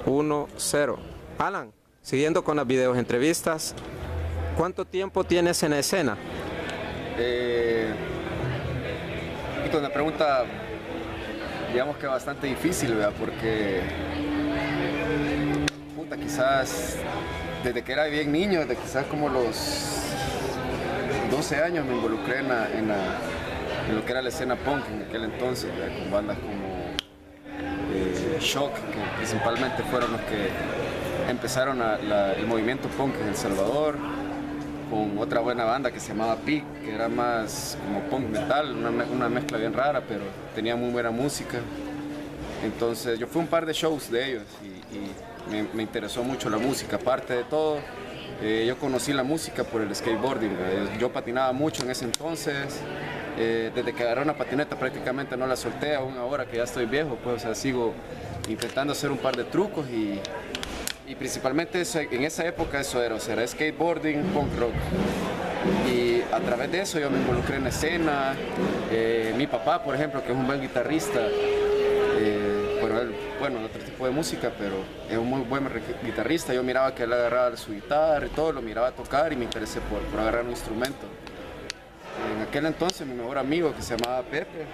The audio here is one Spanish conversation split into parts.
1, 0. Alan, siguiendo con las videos entrevistas, ¿cuánto tiempo tienes en escena? Es una pregunta, digamos que bastante difícil, ¿verdad? Porque, puta, quizás desde que era bien niño, desde quizás como los 12 años me involucré en lo que era la escena punk en aquel entonces, ¿verdad? Con bandas como Shock, que principalmente fueron los que empezaron el movimiento punk en El Salvador, con otra buena banda que se llamaba Peak, que era más como punk metal, una mezcla bien rara, pero tenía muy buena música. Entonces yo fui a un par de shows de ellos y me interesó mucho la música. Aparte de todo, yo conocí la música por el skateboarding. Yo patinaba mucho en ese entonces. Desde que agarré una patineta prácticamente no la solté, aún ahora que ya estoy viejo, pues, o sea, sigo intentando hacer un par de trucos y principalmente en esa época eso era, o sea, era skateboarding, punk rock. Y a través de eso yo me involucré en la escena. Mi papá, por ejemplo, que es un buen guitarrista, bueno, otro tipo de música, pero es un muy buen guitarrista. Yo miraba que él agarraba su guitarra y todo, lo miraba tocar y me interesé por agarrar un instrumento. En aquel entonces mi mejor amigo, que se llamaba Pepe,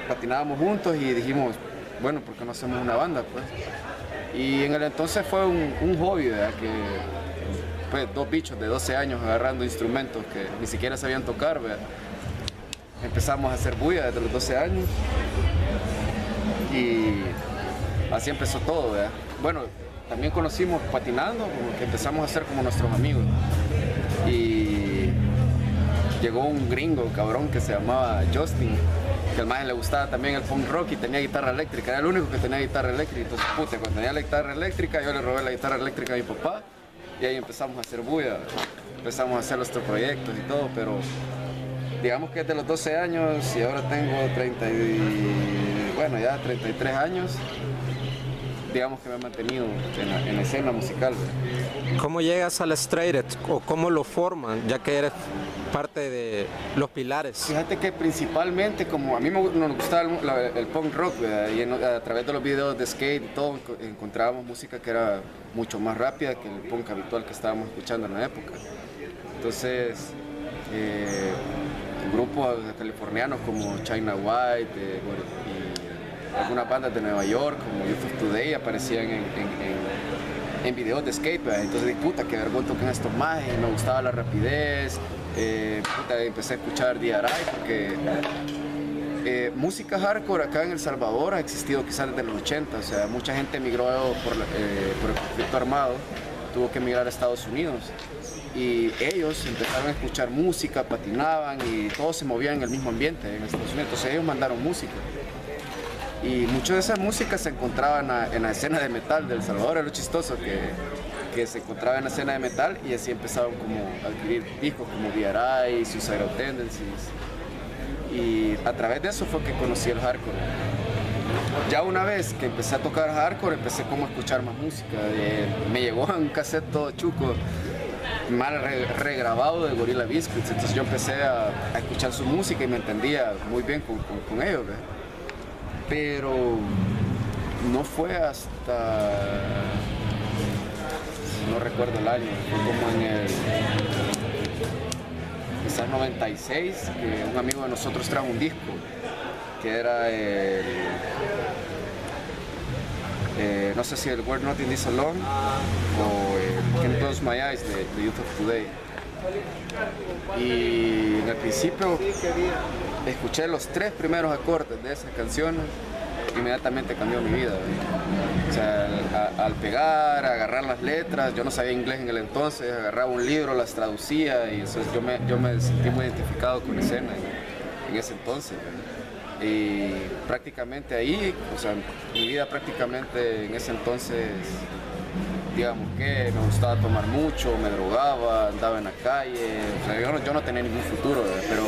patinábamos juntos y dijimos, bueno, ¿por qué no hacemos una banda, pues? Y en el entonces fue un hobby, ¿verdad? Que pues, dos bichos de 12 años agarrando instrumentos que ni siquiera sabían tocar, ¿verdad? Empezamos a hacer bulla desde los 12 años y así empezó todo, ¿verdad? Bueno, también conocimos patinando, como que empezamos a ser como nuestros amigos. Y llegó un gringo, cabrón, que se llamaba Justin, que al más le gustaba también el punk rock y tenía guitarra eléctrica, era el único que tenía guitarra eléctrica. Entonces, puta, cuando tenía la guitarra eléctrica, yo le robé la guitarra eléctrica a mi papá y ahí empezamos a hacer bulla, empezamos a hacer nuestros proyectos y todo, pero digamos que desde los 12 años y ahora tengo 33 años, digamos que me he mantenido en la escena musical. ¿Cómo llegas al Straight Edge o cómo lo forman, ya que eres parte de los pilares? Fíjate que principalmente, como a mí nos gustaba el punk rock, ¿verdad? Y a través de los videos de skate y todo, encontrábamos música que era mucho más rápida que el punk habitual que estábamos escuchando en la época. Entonces, grupos californianos como China White y algunas bandas de Nueva York como Youth of Today aparecían en videos de skate, ¿verdad? Entonces dije, puta, qué vergüenza tocan estos más, y me gustaba la rapidez. Empecé a escuchar DRI porque música hardcore acá en El Salvador ha existido quizás desde los 80, o sea, mucha gente emigró por el conflicto armado, tuvo que emigrar a Estados Unidos y ellos empezaron a escuchar música, patinaban y todos se movían en el mismo ambiente en Estados Unidos, entonces ellos mandaron música. Y mucho de esa música se encontraba en la escena de metal de El Salvador. Era lo chistoso que se encontraba en la escena de metal y así empezaron como a adquirir discos como DRI, Suicidal Tendencies. Y a través de eso fue que conocí el hardcore. Ya una vez que empecé a tocar hardcore, empecé como a escuchar más música. Me llegó un cassette todo chuco, mal regrabado de Gorilla Biscuits. Entonces yo empecé a escuchar su música y me entendía muy bien con ellos, ¿verdad? Pero no fue hasta, no recuerdo el año, fue como en el quizás 96, que un amigo de nosotros trajo un disco que era no sé si el We're Not In This Alone o Can't Close My Eyes de Youth of Today. Y en el principio escuché los 3 primeros acordes de esas canciones, inmediatamente cambió mi vida. O sea, al pegar, agarrar las letras, yo no sabía inglés en el entonces, agarraba un libro, las traducía y entonces yo me sentí muy identificado con la escena en ese entonces. Y prácticamente ahí, o sea, mi vida prácticamente en ese entonces, digamos que me gustaba tomar mucho, me drogaba, andaba en la calle, o sea, yo no tenía ningún futuro, pero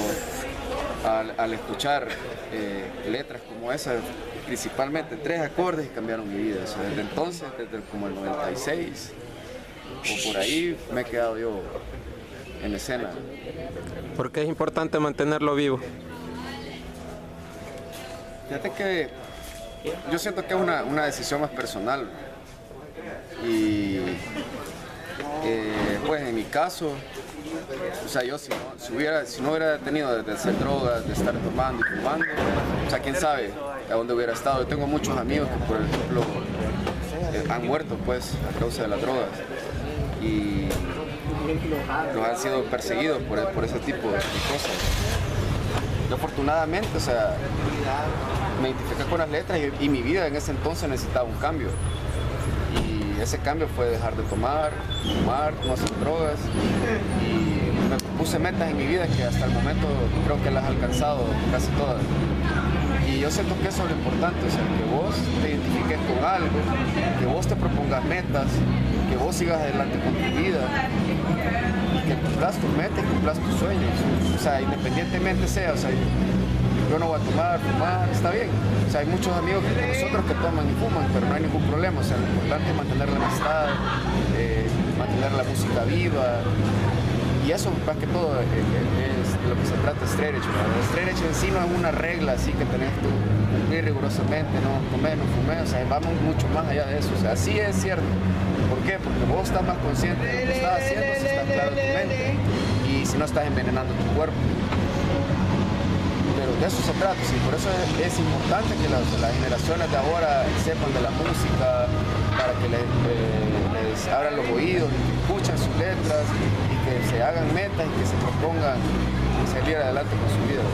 al escuchar letras como esas, principalmente 3 acordes, cambiaron mi vida. O sea, desde entonces, desde como el 96 o por ahí, me he quedado yo en escena. ¿Por qué es importante mantenerlo vivo? Fíjate que yo siento que es una decisión más personal. Y pues en mi caso, o sea, yo si no hubiera tenido de hacer drogas, de estar tomando y fumando, o sea, quién sabe a dónde hubiera estado. Yo tengo muchos amigos que, por ejemplo, han muerto pues a causa de las drogas y los han sido perseguidos por ese tipo de cosas. Yo afortunadamente, o sea, me identifiqué con las letras y mi vida en ese entonces necesitaba un cambio. Y ese cambio fue dejar de tomar, fumar, no hacer drogas. Y me puse metas en mi vida que hasta el momento creo que las he alcanzado casi todas. Y yo siento que eso es lo importante, o sea, que vos te identifiques con algo, que vos te propongas metas, que vos sigas adelante con tu vida, que cumplas tus metas y cumplas tus sueños. O sea, independientemente sea, o sea, yo no voy a tomar, fumar, está bien. O sea, hay muchos amigos de nosotros que toman y fuman, pero no hay ningún problema. O sea, lo importante es mantener la amistad, mantener la música viva. Y eso, más que todo, es de lo que se trata Straight Edge. Straight Edge en sí no es una regla así que tenés que cumplir rigurosamente, no tomé, no fumé, o sea, vamos mucho más allá de eso. O sea, sí es cierto. ¿Por qué? Porque vos estás más consciente de lo que estás haciendo, si estás claro en tu mente y si no estás envenenando tu cuerpo. Pero de eso se trata, sí, por eso es importante que las generaciones de ahora sepan de la música, para que les abran los oídos, y que escuchen sus letras y que se hagan metas y que se propongan salir adelante con su vida.